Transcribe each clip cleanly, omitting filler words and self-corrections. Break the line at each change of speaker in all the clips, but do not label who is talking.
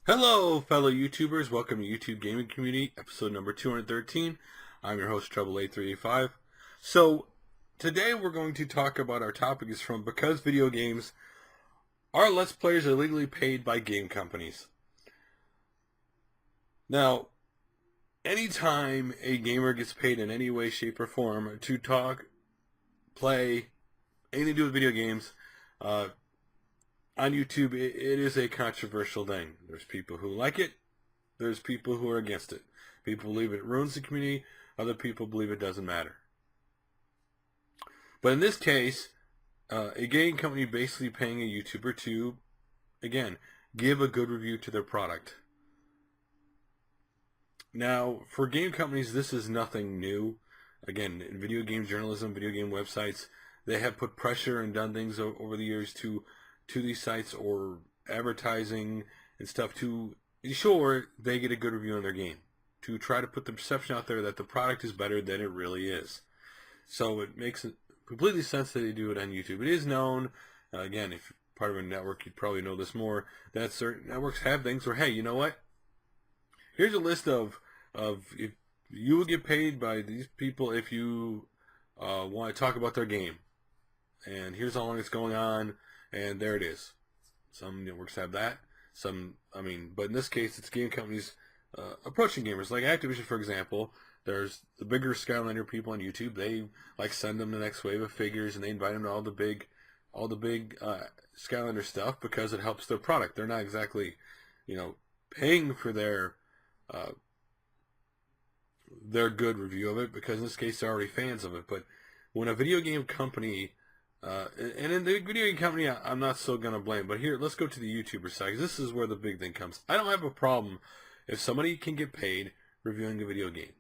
Hello, fellow YouTubers. Welcome to YouTube Gaming Community, episode number 213. I'm your host, Trouble8385. So, today we're going to talk about our topic is from Because Video Games, are Let's Players illegally paid by game companies? Now, anytime a gamer gets paid in any way, shape, or form to talk, play, anything to do with video games, on YouTube, it is a controversial thing. There's people who like it. There's people who are against it. People believe it ruins the community. Other people believe it doesn't matter. But in this case, a game company basically paying a YouTuber to, again, give a good review to their product. Now, for game companies, this is nothing new. Again, in video game journalism, video game websites, they have put pressure and done things over the years to these sites or advertising and stuff to ensure they get a good review on their game, to try to put the perception out there that the product is better than it really is. So it makes completely sense that they do it on YouTube. It is known, again, if you're part of a network, you'd probably know this more, that certain networks have things where, hey, you know what? Here's a list of if you will get paid by these people if you want to talk about their game. And here's how long it's going on. And there it is. Some networks have that. But in this case, it's game companies approaching gamers. Like Activision, for example, there's the bigger Skyliner people on YouTube. They send them the next wave of figures, and they invite them to all the big Skyliner stuff because it helps their product. They're not exactly, paying for their good review of it because in this case they're already fans of it. But when a video game company and in the video game company, I'm not so going to blame. But here, let's go to the YouTuber side, because this is where the big thing comes. I don't have a problem if somebody can get paid reviewing a video game.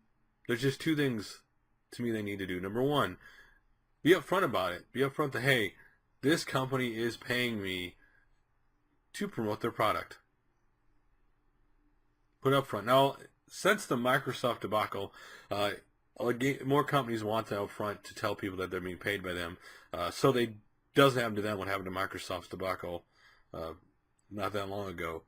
There's just two things, to me, they need to do. Number one, be upfront about it. Be upfront that, hey, this company is paying me to promote their product. Put it up front. Now, since the Microsoft debacle, more companies want that up front to tell people that they're being paid by them. So they doesn't happen to them what happened to Microsoft's debacle not that long ago.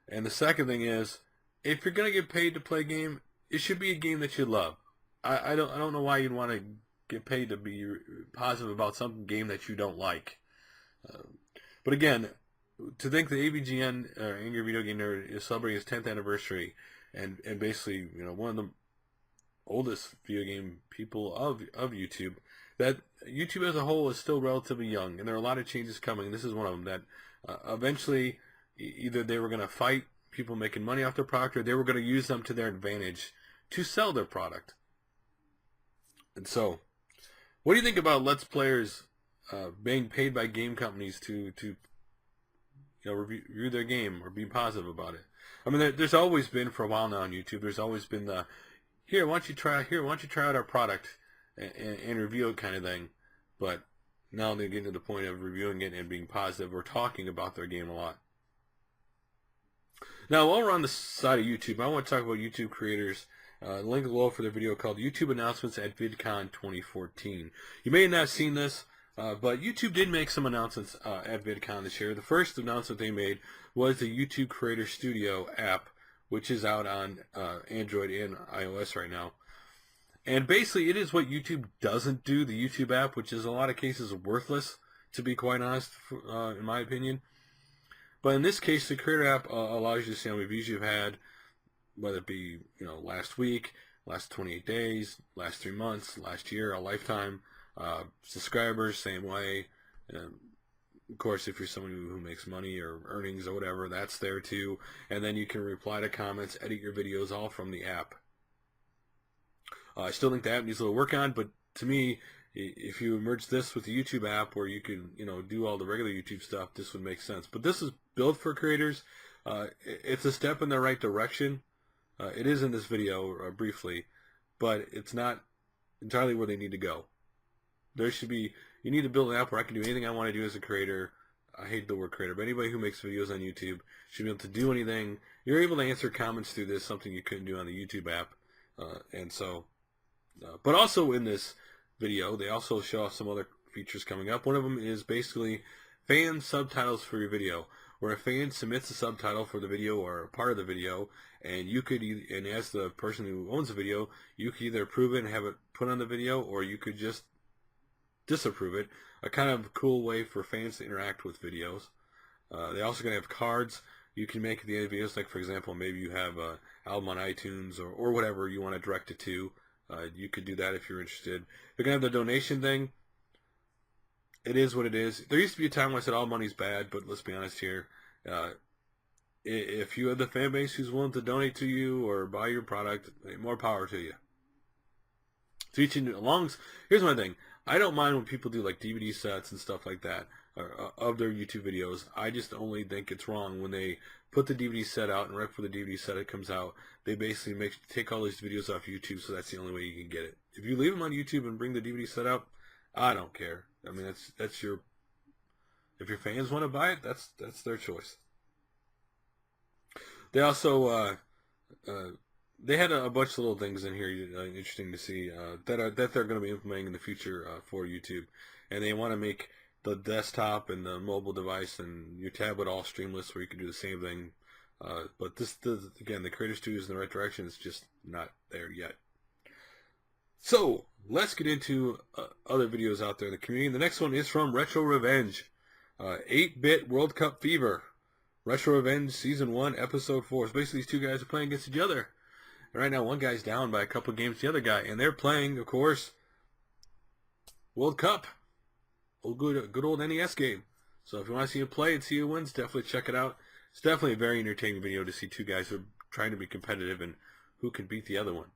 And the second thing is, if you're going to get paid to play a game, it should be a game that you love. I don't know why you'd want to get paid to be positive about some game that you don't like. But again, to think the AVGN, Angry Video Game Nerd, is celebrating its 10th anniversary, and basically, one of the oldest video game people of YouTube, that YouTube as a whole is still relatively young, and there are a lot of changes coming, and this is one of them, that eventually either they were going to fight people making money off their product, or they were going to use them to their advantage to sell their product. And so, what do you think about Let's Players being paid by game companies to review their game or be positive about it? I mean, there's always been, for a while now on YouTube, there's always been the why don't you try out our product and review it kind of thing. But now they're getting to the point of reviewing it and being positive or talking about their game a lot. Now, while we're on the side of YouTube, I want to talk about YouTube creators. Link below for their video called YouTube Announcements at VidCon 2014. You may have not seen this, but YouTube did make some announcements at VidCon this year. The first announcement they made was the YouTube Creator Studio app, which is out on Android and iOS right now. And basically, it is what YouTube doesn't do, the YouTube app, which is in a lot of cases worthless, to be quite honest, in my opinion. But in this case, the Creator app allows you to see how many views you've had, whether it be last week, last 28 days, last 3 months, last year, a lifetime. Subscribers, same way. Of course, if you're someone who makes money or earnings or whatever, that's there too. And then you can reply to comments, edit your videos, all from the app. I still think the app needs a little work on, but to me, if you merge this with the YouTube app where you can, do all the regular YouTube stuff, this would make sense. But this is built for creators. It's a step in the right direction. It is in this video, briefly, but it's not entirely where they need to go. You need to build an app where I can do anything I want to do as a creator. I hate the word creator, but anybody who makes videos on YouTube should be able to do anything. You're able to answer comments through this, something you couldn't do on the YouTube app. But also in this video, they also show off some other features coming up. One of them is basically fan subtitles for your video. where a fan submits a subtitle for the video or a part of the video, and you could, and as the person who owns the video, you could either approve it and have it put on the video, or you could just disapprove it. A kind of cool way for fans to interact with videos. They're also going to have cards you can make at the end of videos, like for example, maybe you have an album on iTunes or whatever you want to direct it to. You could do that if you're interested. They're going to have the donation thing. It is what it is. There used to be a time when I said all money's bad, but let's be honest here. If you have the fan base who's willing to donate to you or buy your product, more power to you. Teaching along. Here's my thing. I don't mind when people do like DVD sets and stuff like that of their YouTube videos. I just only think it's wrong when they put the DVD set out, and right before the DVD set it comes out, they basically take all these videos off YouTube, so that's the only way you can get it. If you leave them on YouTube and bring the DVD set out, I don't care. I mean, that's your. If your fans want to buy it, that's their choice. They also they had a bunch of little things in here interesting to see that they're going to be implementing in the future for YouTube, and they want to make the desktop and the mobile device and your tablet all streamless, where you can do the same thing. But again, the Creator Studio is in the right direction. It's just not there yet. So let's get into other videos out there in the community. The next one is from Retro Revenge, 8-Bit World Cup Fever. Retro Revenge Season 1, Episode 4. So basically these two guys are playing against each other. And right now one guy's down by a couple games to the other guy. And they're playing, of course, World Cup. Good old NES game. So if you want to see him play and see who wins, definitely check it out. It's definitely a very entertaining video to see two guys who are trying to be competitive and who can beat the other one.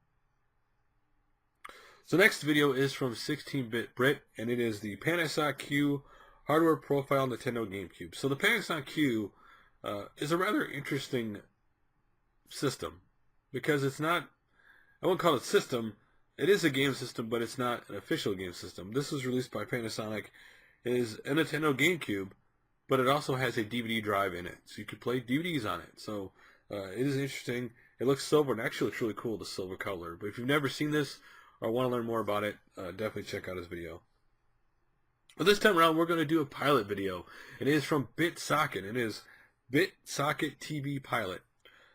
So next video is from 16-Bit Brit, and it is the Panasonic Q Hardware Profile Nintendo Gamecube. So the Panasonic Q is a rather interesting system, because it's not, I won't call it system, it is a game system, but it's not an official game system. This was released by Panasonic. It is a Nintendo GameCube, but it also has a DVD drive in it, so you could play DVDs on it. So it is interesting. It looks silver, and actually looks really cool, the silver color. But if you've never seen this or want to learn more about it, definitely check out his video. But this time around, we're going to do a pilot video. It is from BitSocket. It is BitSocket TV Pilot.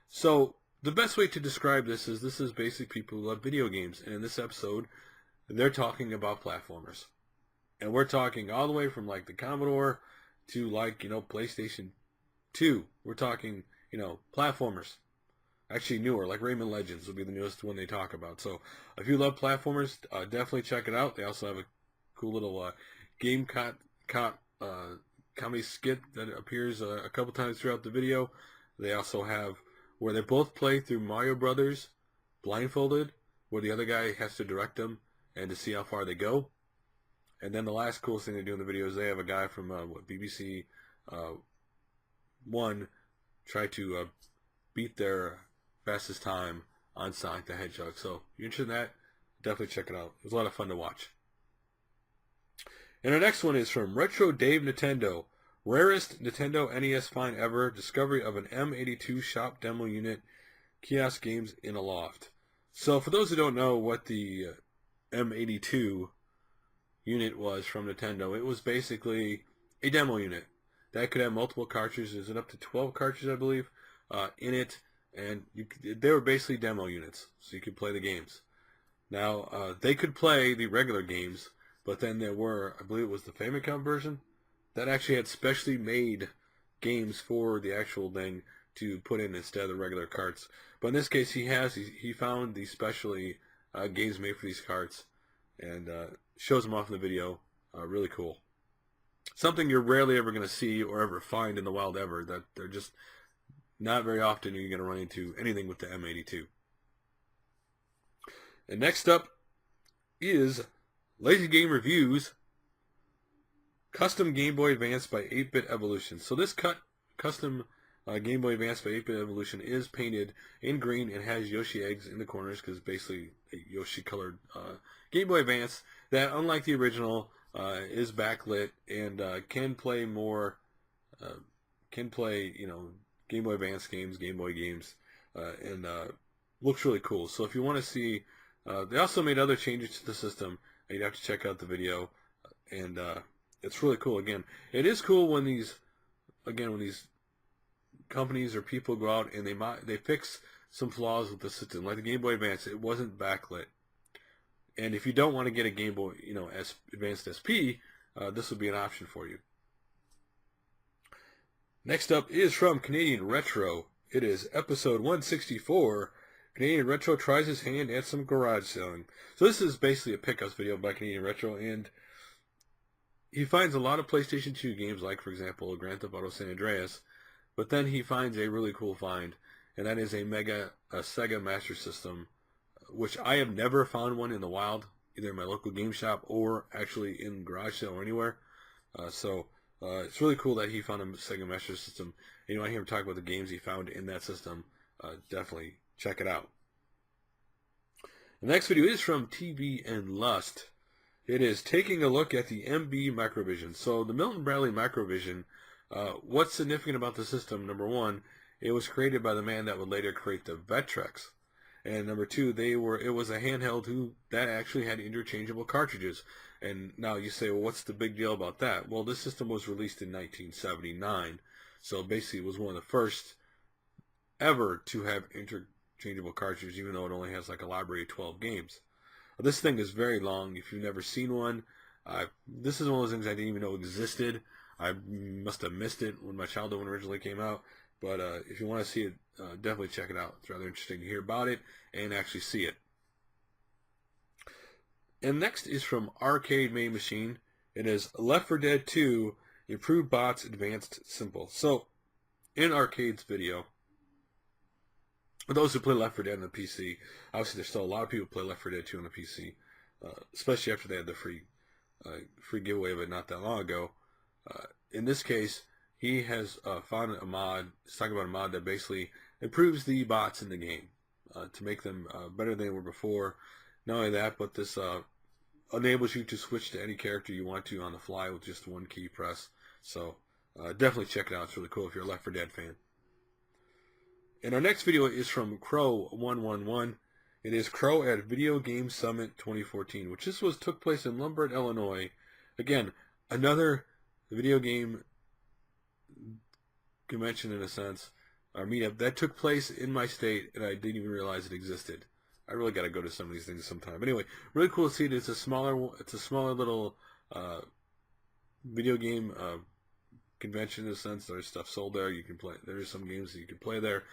So the best way to describe this is basically people who love video games. And in this episode, they're talking about platformers. And we're talking all the way from like the Commodore to like, PlayStation 2. We're talking, platformers. Actually newer, like Rayman Legends will be the newest one they talk about. So if you love platformers, definitely check it out. They also have a cool little game comedy skit that appears a couple times throughout the video. They also have where they both play through Mario Brothers blindfolded, where the other guy has to direct them and to see how far they go. And then the last coolest thing they do in the video is they have a guy from BBC One try to beat their fastest time on Sonic the Hedgehog. So if you're interested in that, definitely check it out. It was a lot of fun to watch. And our next one is from RetroDave Nintendo, Rarest Nintendo NES Find Ever, Discovery of an M82 Shop Demo Unit, Kiosk Games in a Loft. So for those who don't know what the M82 unit was from Nintendo, it was basically a demo unit that could have multiple cartridges. Is it up to 12 cartridges, I believe, in it? And they were basically demo units, so you could play the games. Now, they could play the regular games, but then there were, I believe it was the Famicom version, that actually had specially made games for the actual thing to put in instead of the regular carts. But in this case, he found these specially games made for these carts, and shows them off in the video. Really cool. Something you're rarely ever going to see or ever find in the wild ever. That they're just not very often you're going to run into anything with the M82. And next up is Lazy Game Reviews Custom Game Boy Advance by 8-Bit Evolution. So this custom Game Boy Advance by 8-Bit Evolution is painted in green and has Yoshi eggs in the corners, because basically a Yoshi colored Game Boy Advance that, unlike the original, is backlit and can play Game Boy Advance games, Game Boy games, and looks really cool. So if you want to see, they also made other changes to the system, and you'd have to check out the video, and it's really cool. Again, it is cool when these companies or people go out and they fix some flaws with the system, like the Game Boy Advance. It wasn't backlit, and if you don't want to get a Game Boy, as Advanced SP, this would be an option for you. Next up is from Canadian Retro. It is episode 164. Canadian Retro tries his hand at some garage selling. So this is basically a pickups video by Canadian Retro, and he finds a lot of PlayStation 2 games, like, for example, Grand Theft Auto San Andreas, but then he finds a really cool find, and that is a Sega Master System, which I have never found one in the wild, either in my local game shop or actually in garage sale or anywhere. So it's really cool that he found a Sega Master System. And, I hear him talk about the games he found in that system. Definitely check it out. The next video is from TvandLust. It is taking a look at the MB Microvision. So the Milton Bradley Microvision, what's significant about the system? Number one, it was created by the man that would later create the Vectrex. And number two, it was a handheld that actually had interchangeable cartridges. And now you say, well, what's the big deal about that? Well, this system was released in 1979. So basically it was one of the first ever to have interchangeable cartridges, even though it only has like a library of 12 games. This thing is very long. If you've never seen one, this is one of those things I didn't even know existed. I must have missed it when my childhood one originally came out. But if you want to see it, definitely check it out. It's rather interesting to hear about it and actually see it. And next is from ArcadeMameMachine. It is Left 4 Dead 2, Improved Bots, Advanced Simple. So, in Arcade's video, for those who play Left 4 Dead on the PC, obviously there's still a lot of people who play Left 4 Dead 2 on the PC, especially after they had the free giveaway of it not that long ago. In this case, he has found a mod. He's talking about a mod that basically improves the bots in the game to make them better than they were before. Not only that, but this enables you to switch to any character you want to on the fly with just one key press. So definitely check it out. It's really cool if you're a Left 4 Dead fan. And our next video is from Croooow111. It is Croooow at Video Game Summit 2014, which took place in Lombard, Illinois. Again, another video game convention in a sense, or meetup that took place in my state, and I didn't even realize it existed. I really got to go to some of these things sometime. Anyway, really cool to see it. It's a smaller little video game convention in a sense. There's stuff sold there. You can play. There's some games that you can play there.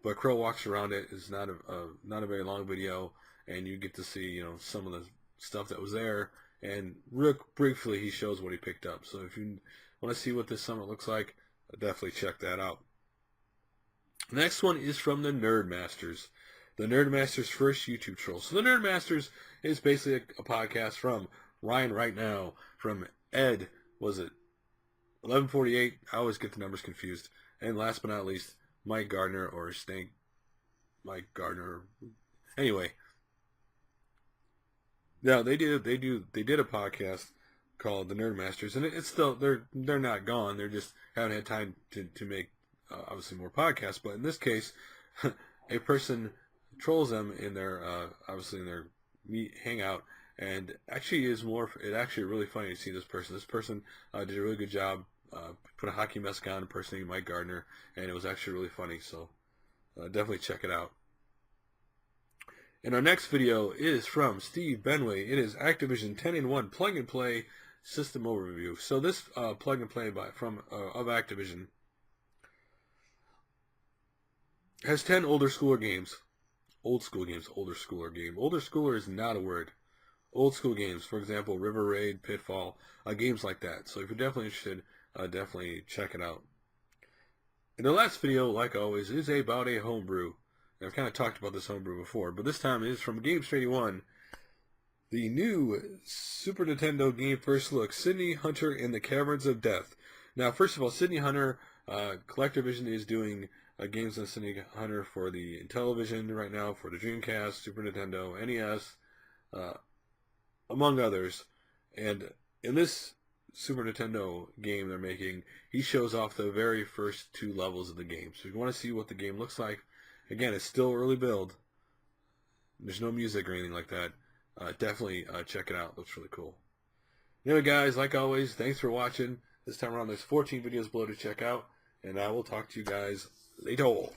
But Croooow walks around it. It's not a very long video, and you get to see some of the stuff that was there. And real briefly, he shows what he picked up. So if you want to see what this summit looks like, definitely check that out. The next one is from the Nerdmasters. The Nerdmasters' first YouTube troll. So the Nerdmasters is basically a podcast from Ryan Right Now, from Ed, was it 1148? I always get the numbers confused. And last but not least, Mike Gardner or Snake Mike Gardner. Anyway, now they did a podcast called the Nerdmasters, and it's still they're not gone. They're just haven't had time to make obviously more podcasts. But in this case, a person trolls them in their obviously in their hangout, and actually it's actually really funny to see this person. This person did a really good job. Put a hockey mask on, impersonating Mike Gardner, and it was actually really funny. So definitely check it out. And our next video is from Steve Benway. It is Activision 10-in-1 plug and play system overview. So this plug and play of Activision has 10 older schooler games. Older schooler is not a word. Old school games, for example, River Raid, Pitfall, games like that. So if you're definitely interested, definitely check it out. And the last video, like always, is about a homebrew. And I've kind of talked about this homebrew before, but this time it is from Games81. The new Super Nintendo game first look, Sydney Hunter and the Caverns of Death. Now, first of all, Sydney Hunter, Collectorvision is doing games on Sydney Hunter for the Intellivision right now, for the Dreamcast, Super Nintendo, NES, among others. And in this Super Nintendo game they're making, he shows off the very first 2 levels of the game. So if you want to see what the game looks like, again, it's still early build. There's no music or anything like that. Definitely check it out. It looks really cool. Anyway, guys, like always, thanks for watching. This time around, there's 14 videos below to check out, and I will talk to you guys Later.